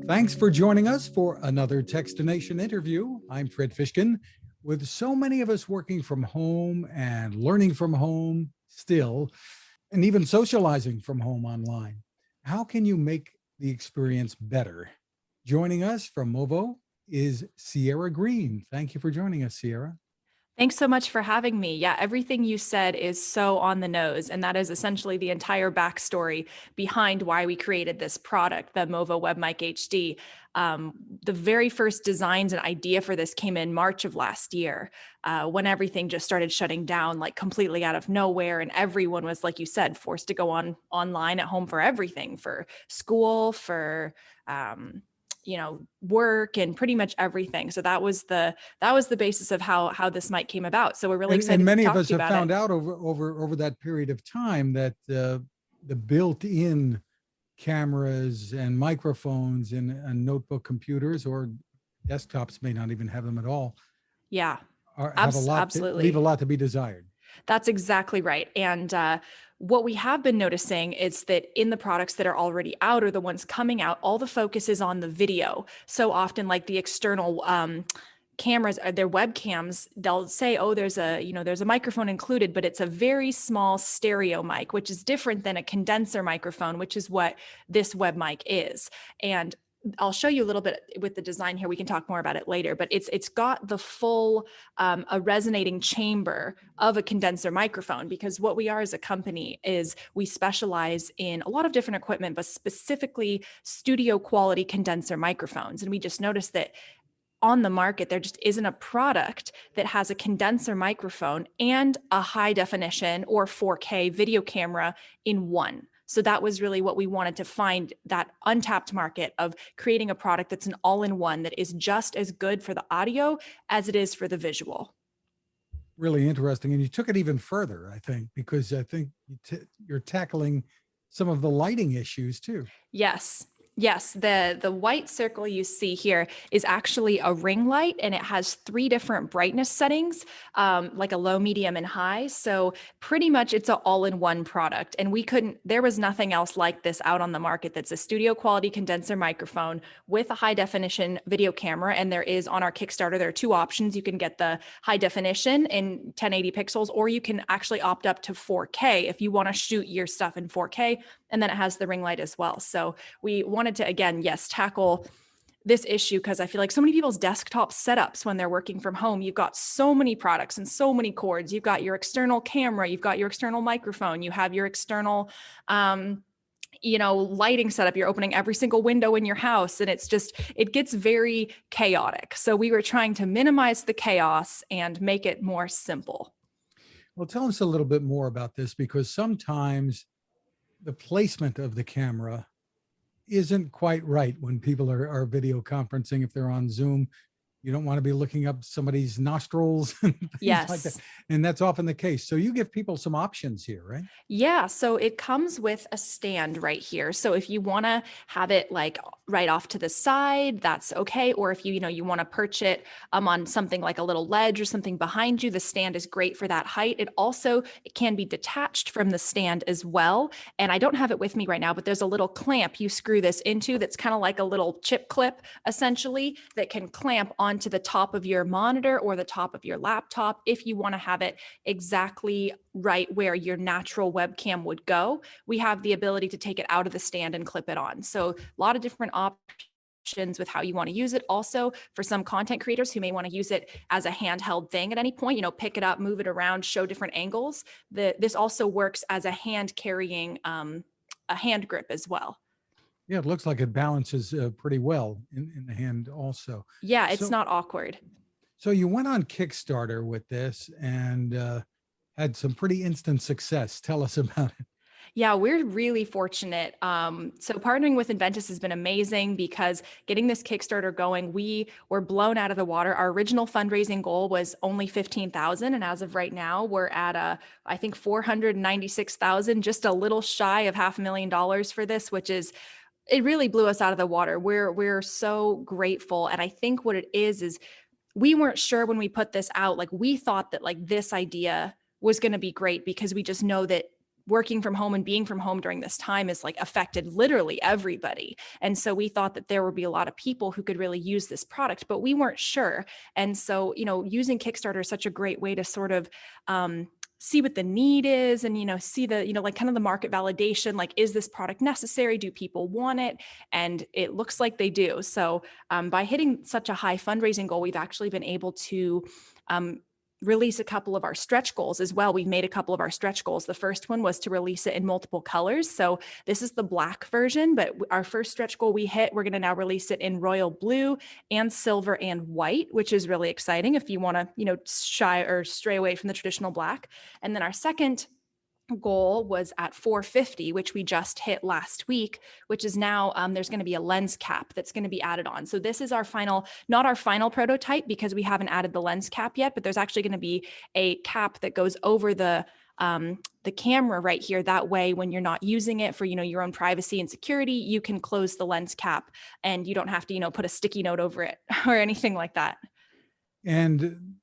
Thanks for joining us for another Techstination interview. I'm Fred Fishkin. With so many of us working from home and learning from home still, and even socializing from home online, how can you make the experience better? Joining us from MOVO is Sierra Green. Thank you for joining us, Sierra. Thanks so much for having me. Yeah, everything you said is so on the nose. And that is essentially the entire backstory behind why we created this product, the MOVO WebMic HD. The very first designs and idea for this came in March of last year, when everything just started shutting down like completely out of nowhere. And everyone was, like you said, forced to go online at home for everything, for school, for work, and pretty much everything. So that was the basis of how this mic came about. So we're really excited And many to of talk us to you have about found it. out over that period of time that the built-in cameras and microphones in notebook computers or desktops may not even have them at all, Yeah, have leave a absolutely. lot to be desired. That's exactly right. And what we have been noticing is that in the products that are already out or the ones coming out, all the focus is on the video. So often, like the external cameras, their webcams, they'll say, oh, there's a microphone included, but it's a very small stereo mic, which is different than a condenser microphone, which is what this web mic is. And I'll show you a little bit with the design here. We can talk more about it later, but it's got the full a resonating chamber of a condenser microphone, because what we are as a company is we specialize in a lot of different equipment, but specifically studio quality condenser microphones. And we just noticed that on the market, there just isn't a product that has a condenser microphone and a high definition or 4K video camera in one. So that was really what we wanted to find, that untapped market of creating a product that's an all-in-one that is just as good for the audio as it is for the visual. Really interesting. And you took it even further, I think, because I think you're tackling some of the lighting issues too. Yes. Yes, the white circle you see here is actually a ring light, and it has 3 different brightness settings, like a low, medium, and high. So pretty much it's an all-in-one product. And there was nothing else like this out on the market that's a studio quality condenser microphone with a high definition video camera. And there is, on our Kickstarter, there are 2 options. You can get the high definition in 1080 pixels, or you can actually opt up to 4K if you want to shoot your stuff in 4K. And then it has the ring light as well. So we wanted to, again, yes, tackle this issue because I feel like so many people's desktop setups when they're working from home, you've got so many products and so many cords. You've got your external camera, you've got your external microphone, you have your external, lighting setup. You're opening every single window in your house, and it gets very chaotic. So we were trying to minimize the chaos and make it more simple. Well, tell us a little bit more about this, because sometimes the placement of the camera isn't quite right when people are video conferencing. If they're on Zoom, you don't want to be looking up somebody's nostrils and things like that. Yes. And that's often the case. So you give people some options here, right? Yeah, so it comes with a stand right here. So if you want to have it like right off to the side, that's okay. Or if you want to perch it on something like a little ledge or something behind you, the stand is great for that height. It can be detached from the stand as well. And I don't have it with me right now, but there's a little clamp you screw this into that's kind of like a little chip clip, essentially, that can clamp onto the top of your monitor or the top of your laptop if you want to have it exactly right where your natural webcam would go. We have the ability to take it out of the stand and clip it on. So a lot of different options with how you want to use it. Also, for some content creators who may want to use it as a handheld thing at any point, pick it up, move it around, show different angles. This also works as a hand carrying, a hand grip as well. Yeah, it looks like it balances pretty well in the hand also. Yeah, it's So, not awkward. so you went on Kickstarter with this and had some pretty instant success. Tell us about it. Yeah, we're really fortunate. So partnering with Inventus has been amazing because getting this Kickstarter going, we were blown out of the water. Our original fundraising goal was only 15,000, and as of right now, we're at I think 496,000, just a little shy of $500,000 for this, it really blew us out of the water. We're so grateful, and I think what it is we weren't sure when we put this out. Like, we thought that like this idea was going to be great because we just know that working from home and being from home during this time is like affected literally everybody. And so we thought that there would be a lot of people who could really use this product, but we weren't sure. And so, using Kickstarter is such a great way to sort of see what the need is and, see the, like kind of the market validation, like, is this product necessary? Do people want it? And it looks like they do. So by hitting such a high fundraising goal, we've actually been able to release a couple of our stretch goals as well. We've made a couple of our stretch goals. The first one was to release it in multiple colors. So this is the black version, but our first stretch goal we hit, we're going to now release it in royal blue and silver and white, which is really exciting if you want to, shy or stray away from the traditional black. And then our second goal was at 450, which we just hit last week, which is now there's going to be a lens cap that's going to be added on. So this is our final, not our final prototype because we haven't added the lens cap yet, but there's actually going to be a cap that goes over the camera right here. That way, when you're not using it for, your own privacy and security, you can close the lens cap and you don't have to, put a sticky note over it or anything like that. And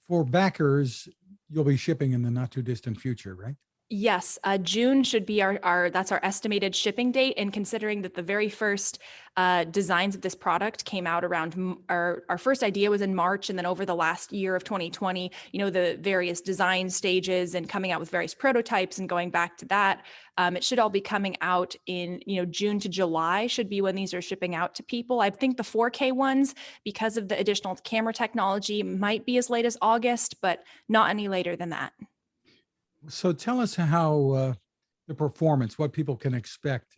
for backers, you'll be shipping in the not too distant future, right? Yes, June should be that's our estimated shipping date. And considering that the very first designs of this product came out around our first idea was in March, and then over the last year of 2020, the various design stages and coming out with various prototypes and going back to that, it should all be coming out in June to July should be when these are shipping out to people. I think the 4K ones, because of the additional camera technology, might be as late as August, but not any later than that. So tell us how the performance, what people can expect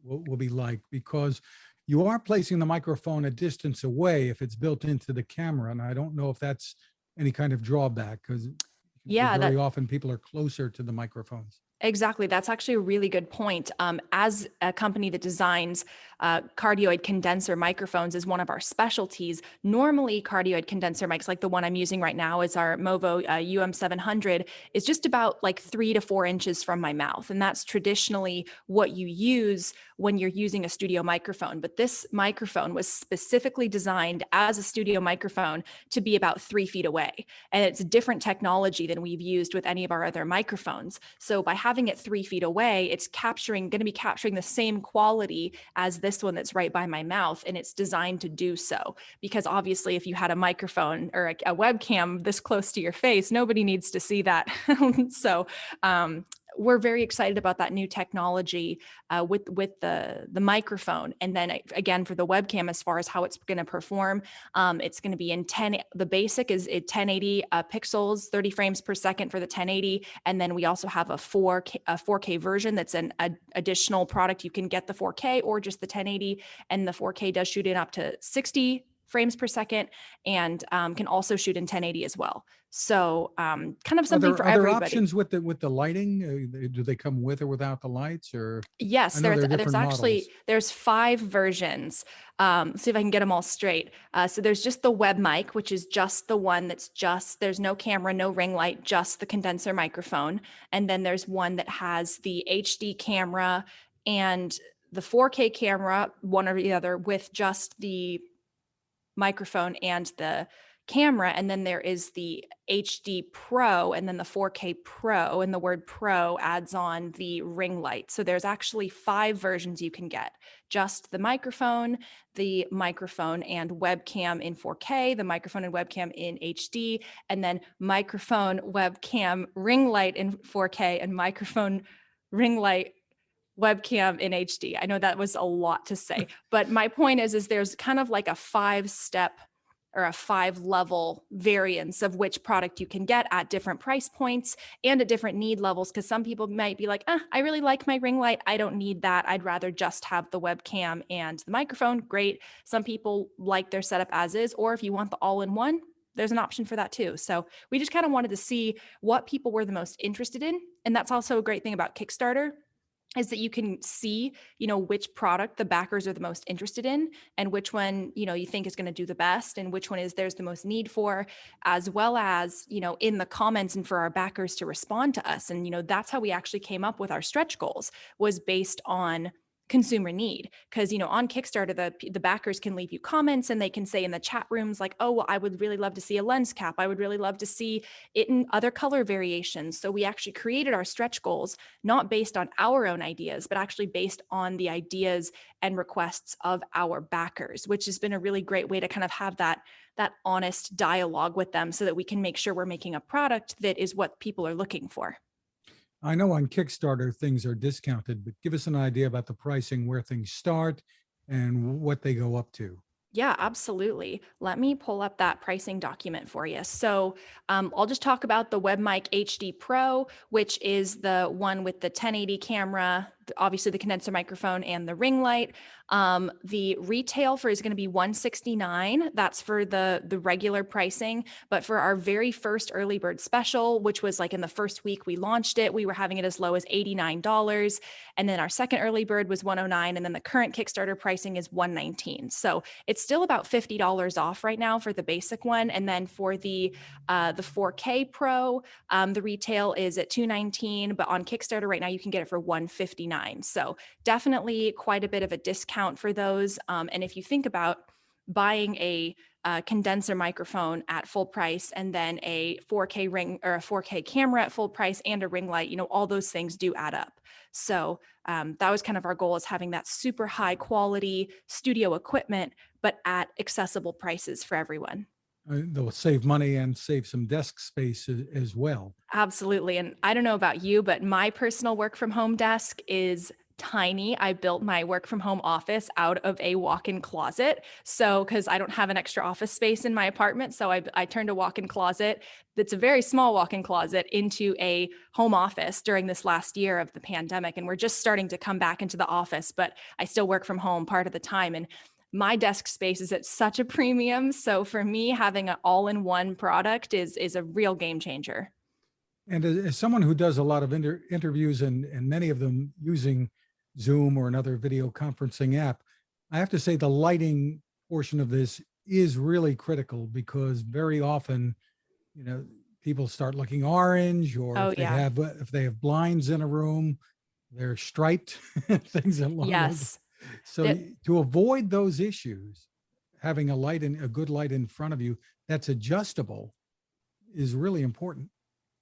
will be like, because you are placing the microphone a distance away if it's built into the camera. And I don't know if that's any kind of drawback because very often people are closer to the microphones. Exactly. That's actually a really good point. As a company that designs cardioid condenser microphones is one of our specialties. Normally, cardioid condenser mics, like the one I'm using right now, is our MOVO UM700, is just about like 3 to 4 inches from my mouth. And that's traditionally what you use when you're using a studio microphone. But this microphone was specifically designed as a studio microphone to be about 3 feet away. And it's a different technology than we've used with any of our other microphones. So by having it 3 feet away, it's going to be capturing the same quality as this one that's right by my mouth. And it's designed to do so because obviously if you had a microphone or a webcam this close to your face, nobody needs to see that. So we're very excited about that new technology with the microphone. And then again, for the webcam, as far as how it's going to perform, it's going to be in the basic is 1080 pixels, 30 frames per second for the 1080. And then we also have a 4K version that's an additional product. You can get the 4K or just the 1080, and the 4K does shoot in up to 60 frames per second and can also shoot in 1080 as well. So kind of something for everybody. Are there options with the lighting? Do they come with or without the lights? Or yes, there's 5 versions. See if I can get them all straight. So there's just the WebMic, which is just the one there's no camera, no ring light, just the condenser microphone. And then there's one that has the HD camera and the 4K camera, one or the other, with just the microphone and the camera. And then there is the HD Pro and then the 4K Pro, and the word Pro adds on the ring light. So there's actually 5 versions you can get: just the microphone and webcam in 4K, the microphone and webcam in HD, and then microphone, webcam, ring light in 4K, and microphone, ring light, webcam in HD. I know that was a lot to say, but my point is there's kind of like a 5-step or a 5-level variance of which product you can get at different price points and at different need levels. Because some people might be like, I really like my ring light, I don't need that, I'd rather just have the webcam and the microphone. Great. Some people like their setup as is, or if you want the all-in-one, there's an option for that too. So we just kind of wanted to see what people were the most interested in. And that's also a great thing about Kickstarter, is that you can see, which product the backers are the most interested in and which one, you think is going to do the best and which one there's the most need for, as well as, in the comments and for our backers to respond to us. And, that's how we actually came up with our stretch goals, was based on consumer need. Because on Kickstarter, the backers can leave you comments, and they can say in the chat rooms like, oh, well, I would really love to see a lens cap, I would really love to see it in other color variations. So we actually created our stretch goals not based on our own ideas, but actually based on the ideas and requests of our backers, which has been a really great way to kind of have that honest dialogue with them, so that we can make sure we're making a product that is what people are looking for. I know on Kickstarter things are discounted, but give us an idea about the pricing, where things start and what they go up to. Yeah, absolutely. Let me pull up that pricing document for you. So I'll just talk about the WebMic HD Pro, which is the one with the 1080 camera, obviously the condenser microphone and the ring light. The retail for is going to be $169. That's for the regular pricing. But for our very first early bird special, which was like in the first week we launched it, we were having it as low as $89. And then our second early bird was $109. And then the current Kickstarter pricing is $119. So it's still about $50 off right now for the basic one. And then for the 4K Pro, the retail is at $219, but on Kickstarter right now you can get it for $159. So definitely quite a bit of a discount for those. And if you think about buying a condenser microphone at full price, and then a 4K ring or a 4K camera at full price, and a ring light, all those things do add up. So that was kind of our goal, is having that super high quality studio equipment, but at accessible prices for everyone. They'll save money and save some desk space as well. Absolutely. And I don't know about you, but my personal work from home desk is tiny. I built my work from home office out of a walk-in closet. So, because I don't have an extra office space in my apartment, so I turned a walk-in closet that's a very small walk-in closet into a home office during this last year of the pandemic. And we're just starting to come back into the office, but I still work from home part of the time. And my desk space is at such a premium. So for me, having an all-in-one product is a real game changer. And as someone who does a lot of interviews and many of them using Zoom or another video conferencing app, I have to say the lighting portion of this is really critical, because very often, people start looking orange, or Oh, yeah. if they have blinds in a room, they're striped, things along those. Yes. So to avoid those issues, having a good light in front of you that's adjustable is really important.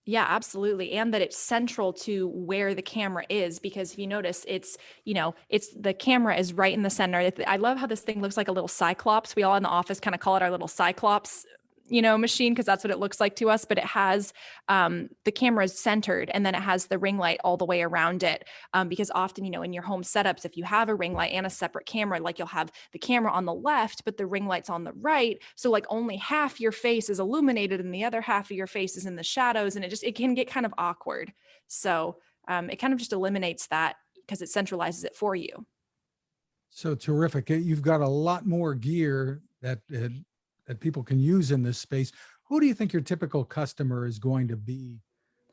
Yeah, absolutely. And that it's central to where the camera is, because if you notice, it's the camera is right in the center. I love how this thing looks like a little cyclops. We all in the office kind of call it our little cyclops, machine, because that's what it looks like to us. But it has the camera is centered, and then it has the ring light all the way around it. Because often, in your home setups, if you have a ring light and a separate camera, like you'll have the camera on the left, but the ring light's on the right. So like only half your face is illuminated and the other half of your face is in the shadows. And it can get kind of awkward. So it kind of just eliminates that, because it centralizes it for you. So terrific. You've got a lot more gear that people can use in this space. Who do you think your typical customer is going to be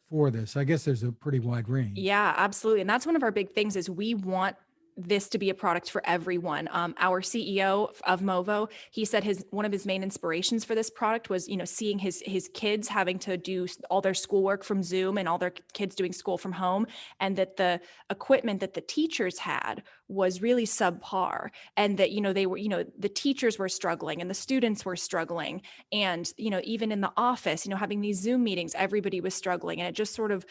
for this? I guess there's a pretty wide range. Yeah, absolutely. And that's one of our big things, is we want this to be a product for everyone. Our CEO of MOVO, he said one of his main inspirations for this product was, seeing his kids having to do all their schoolwork from Zoom, and all their kids doing school from home, and that the equipment that the teachers had was really subpar, and that, they were, the teachers were struggling and the students were struggling. And, even in the office, having these Zoom meetings, everybody was struggling. And it just sort of,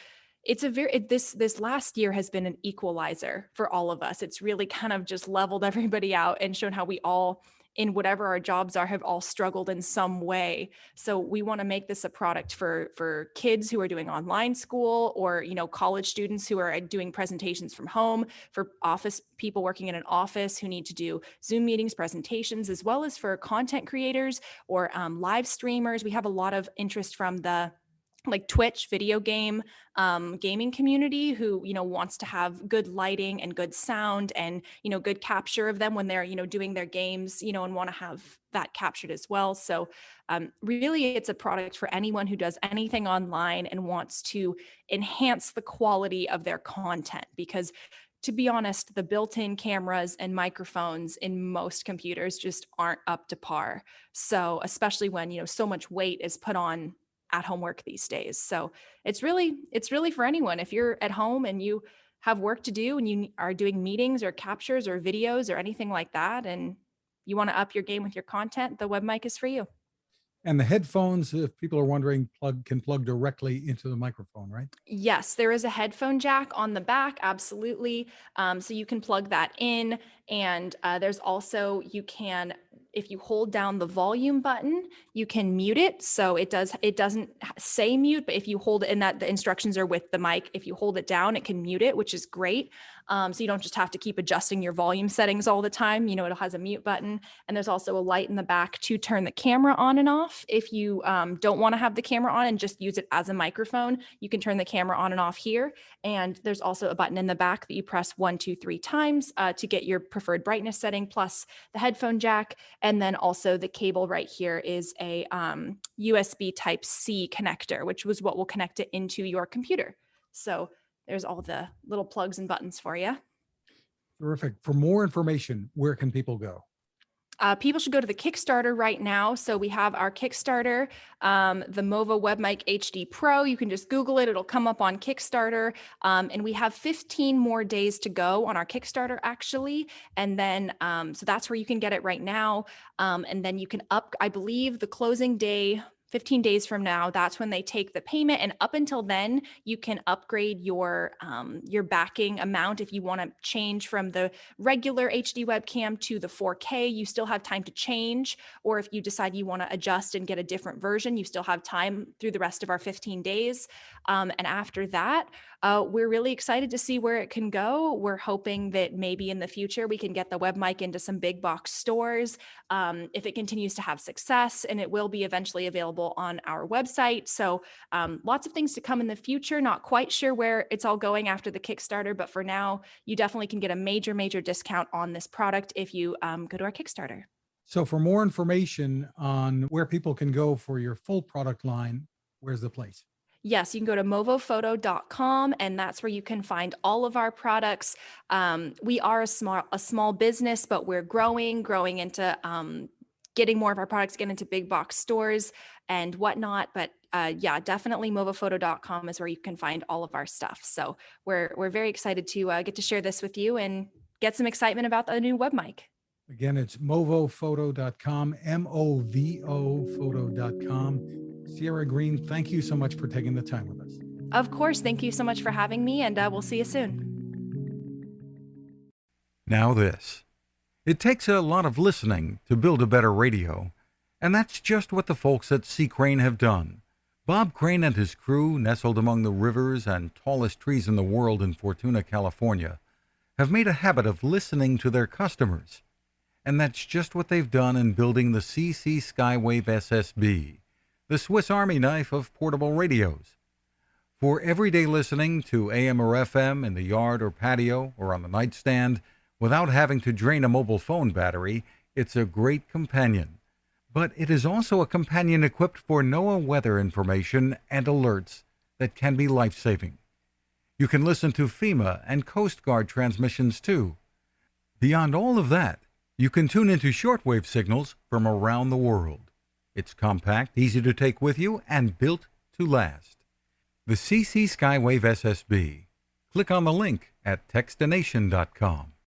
this last year has been an equalizer for all of us. It's really kind of just leveled everybody out and shown how we all, in whatever our jobs are, have all struggled in some way. So we want to make this a product for kids who are doing online school, or, college students who are doing presentations from home, for office people working in an office who need to do Zoom meetings, presentations, as well as for content creators or live streamers. We have a lot of interest from the Twitch video gaming community, who wants to have good lighting and good sound, and good capture of them when they're doing their games, and want to have that captured as well. So really, it's a product for anyone who does anything online and wants to enhance the quality of their content, because to be honest, the built-in cameras and microphones in most computers just aren't up to par. So especially when so much weight is put on at home work these days. So it's really for anyone. If you're at home and you have work to do and you are doing meetings or captures or videos or anything like that, and you want to up your game with your content, the WebMic is for you. And the headphones, if people are wondering, can plug directly into the microphone, right? Yes, there is a headphone jack on the back, absolutely. So you can plug that in. And there's also, you can, if you hold down the volume button, you can mute it. So it doesn't say mute, but if you hold it, and that the instructions are with the mic, if you hold it down, it can mute it, which is great. So you don't just have to keep adjusting your volume settings all the time. It has a mute button. And there's also a light in the back to turn the camera on and off. If you don't want to have the camera on and just use it as a microphone, you can turn the camera on and off here. And there's also a button in the back that you press 1, 2, 3 times to get your preferred brightness setting, plus the headphone jack. And then also the cable right here is a USB Type-C connector, which was what will connect it into your computer. So there's all the little plugs and buttons for you. Terrific. For more information, where can people go? People should go to the Kickstarter right now. So we have our Kickstarter, the MOVO WebMic HD PRO. You can just Google it. It'll come up on Kickstarter. And we have 15 more days to go on our Kickstarter, actually. And then, so that's where you can get it right now. And then you can I believe the closing day, 15 days from now, that's when they take the payment. And up until then, you can upgrade your backing amount. If you want to change from the regular HD webcam to the 4K, you still have time to change. Or if you decide you want to adjust and get a different version, you still have time through the rest of our 15 days. And after that, we're really excited to see where it can go. We're hoping that maybe in the future, we can get the WebMic into some big box stores if it continues to have success, and it will be eventually available on our website. So lots of things to come in the future. Not quite sure where it's all going after the Kickstarter, but for now, you definitely can get a major, major discount on this product if you go to our Kickstarter. So for more information on where people can go for your full product line, where's the place? Yes, you can go to movophoto.com, and that's where you can find all of our products. We are a small business, but we're growing into getting more of our products, get into big box stores and whatnot. But yeah, definitely movophoto.com is where you can find all of our stuff. So we're very excited to get to share this with you and get some excitement about the new WebMic. Again, it's movophoto.com, MOVO photo.com. Sierra Green, thank you so much for taking the time with us. Of course. Thank you so much for having me, and we'll see you soon. Now this. It takes a lot of listening to build a better radio, and that's just what the folks at C. Crane have done. Bob Crane and his crew, nestled among the rivers and tallest trees in the world in Fortuna, California, have made a habit of listening to their customers. And that's just what they've done in building the CC Skywave SSB, the Swiss Army knife of portable radios. For everyday listening to AM or FM in the yard or patio or on the nightstand without having to drain a mobile phone battery, it's a great companion. But it is also a companion equipped for NOAA weather information and alerts that can be life-saving. You can listen to FEMA and Coast Guard transmissions too. Beyond all of that, you can tune into shortwave signals from around the world. It's compact, easy to take with you, and built to last. The CC Skywave SSB. Click on the link at Techstination.com.